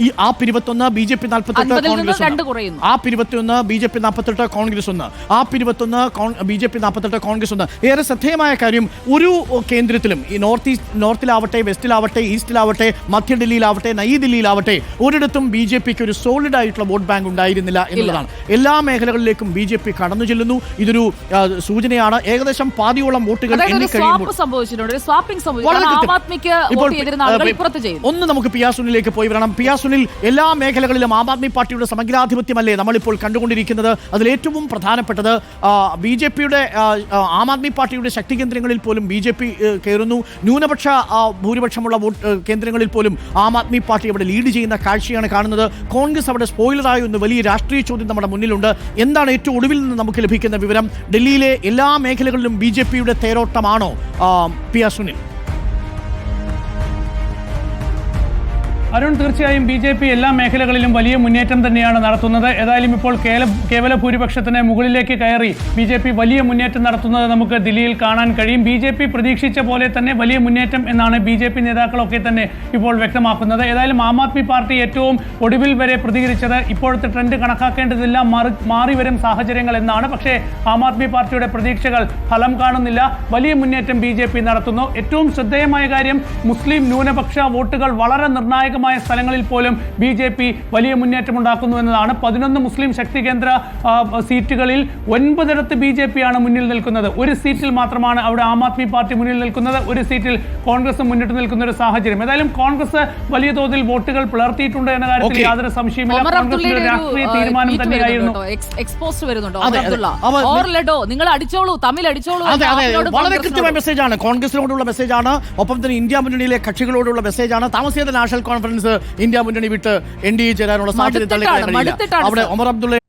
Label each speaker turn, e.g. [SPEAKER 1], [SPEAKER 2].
[SPEAKER 1] ഈ app 21 BJP 48 Congress app 21 BJP 48 Congress 1 app 21 BJP 48 Congress 1. ഏറെ ശ്രദ്ധേയമായ കാര്യം ഒരു കേന്ദ്രത്തിലും ഈ നോർത്തിലാവട്ടെ വെസ്റ്റിലാവട്ടെ ഈസ്റ്റിലാവട്ടെ മധ്യ ഡൽഹിയിലാവട്ടെ നയി ദില്ലിയിലാവട്ടെ ഒരിടത്തും BJPക്ക് ഒരു സോളിഡ് ആയിട്ടുള്ള വോട്ട് ബാങ്ക് ഉണ്ടായിരുന്നില്ല എന്നുള്ളതാണ്. എല്ലാ മേഖലകളിലേക്കും BJP കടന്നു ചെല്ലുന്നു. ഇതൊരു സൂചനയാണ്. ഏകദേശം പാതിയോളം വോട്ടുകൾ ഒന്ന് നമുക്ക് പിയാസുനിലേക്ക് പോയി വരണം. പിയാസുനിൽ എല്ലാ മേഖലകളിലും ആം ആദ്മി പാർട്ടിയുടെ സമഗ്രാധിപത്യമല്ലേ നമ്മളിപ്പോൾ കണ്ടുകൊണ്ടിരിക്കുന്നത്. അതിലേറ്റവും പ്രധാനപ്പെട്ടത് BJPയുടെ ആം ആദ്മി പാർട്ടിയുടെ ശക്തി കേന്ദ്രങ്ങളിൽ പോലും BJP കയറുന്നു. ന്യൂനപക്ഷ ഭൂരിപക്ഷമുള്ള വോട്ട് കേന്ദ്രങ്ങളിൽ പോലും ആം ആദ്മി പാർട്ടി അവിടെ ലീഡ് ചെയ്യുന്ന കാഴ്ചയാണ് കാണുന്നത്. കോൺഗ്രസ് അവിടെ സ്പോയിലറായ ഒന്ന് വലിയ രാഷ്ട്രീയ ചോദ്യം നമ്മുടെ മുന്നിലുണ്ട്. എന്താണ് ഏറ്റവും ഒടുവിൽ നിന്ന് നമുക്ക് ലഭിക്കുന്ന വിവരം? ഡൽഹിയിലെ എല്ലാ മേഖലകളിലും BJPയുടെ തേരോട്ടമാണോ പിയാസുനിൽ?
[SPEAKER 2] അരുൺ, തീർച്ചയായും BJP എല്ലാ മേഖലകളിലും വലിയ മുന്നേറ്റം തന്നെയാണ് നടത്തുന്നത്. ഏതായാലും ഇപ്പോൾ കേവല ഭൂരിപക്ഷത്തിന് മുകളിലേക്ക് കയറി BJP വലിയ മുന്നേറ്റം നടത്തുന്നത് നമുക്ക് ദില്ലിയിൽ കാണാൻ കഴിയും. BJP പ്രതീക്ഷിച്ച പോലെ തന്നെ വലിയ മുന്നേറ്റം എന്നാണ് BJP നേതാക്കളൊക്കെ തന്നെ ഇപ്പോൾ വ്യക്തമാക്കുന്നത്. ഏതായാലും ആം ആദ്മി പാർട്ടി ഏറ്റവും ഒടുവിൽ വരെ പ്രതികരിച്ചത് ഇപ്പോഴത്തെ ട്രെൻഡ് കണക്കാക്കേണ്ടതില്ല, മാറി വരും സാഹചര്യങ്ങൾ എന്നാണ്. പക്ഷേ ആം ആദ്മി പാർട്ടിയുടെ പ്രതീക്ഷകൾ ഫലം കാണുന്നില്ല. വലിയ മുന്നേറ്റം BJP നടത്തുന്നു. ഏറ്റവും ശ്രദ്ധേയമായ കാര്യം, മുസ്ലിം ന്യൂനപക്ഷ വോട്ടുകൾ വളരെ നിർണായകമായ സ്ഥലങ്ങളിൽ പോലും BJP വലിയ മുന്നേറ്റം ഉണ്ടാക്കുന്നു എന്നതാണ്. 11 മുസ്ലിം ശക്തി കേന്ദ്ര സീറ്റുകളിൽ 9 BJP ആണ് മുന്നിൽ നിൽക്കുന്നത്. ഒരു സീറ്റിൽ മാത്രമാണ് അവിടെ ആം ആദ്മി പാർട്ടി മുന്നിൽ നിൽക്കുന്നത്. ഒരു സീറ്റിൽ കോൺഗ്രസ് മുന്നിട്ട് നിൽക്കുന്ന ഒരു സാഹചര്യം. ഏതായാലും കോൺഗ്രസ് വലിയ തോതിൽ വോട്ടുകൾ പിളർത്തിയിട്ടുണ്ട് എന്ന കാര്യത്തിൽ യാതൊരു സംശയമില്ല. കോൺഗ്രസിന്റെ രാഷ്ട്രീയ തീരുമാനം തന്നെയായിരുന്നു.
[SPEAKER 1] വളരെ കൃത്യമായ മെസ്സേജാണ്, കോൺഗ്രസിനോടുള്ള മെസ്സേജാണ്. ഒപ്പം തന്നെ ഇന്ത്യ മുന്നണിയിലെ കക്ഷികളോടുള്ള മെസ്സേജാണ്. താമസിയാതെ നാഷണൽ കോൺഫറൻസ് ഇന്ത്യ മുന്നണി വിട്ട് NDA ചേരാനുള്ള സാധ്യത തള്ളിക്കളയാൻ കഴിയില്ല. അവിടെ ഒമർ അബ്ദുള്ള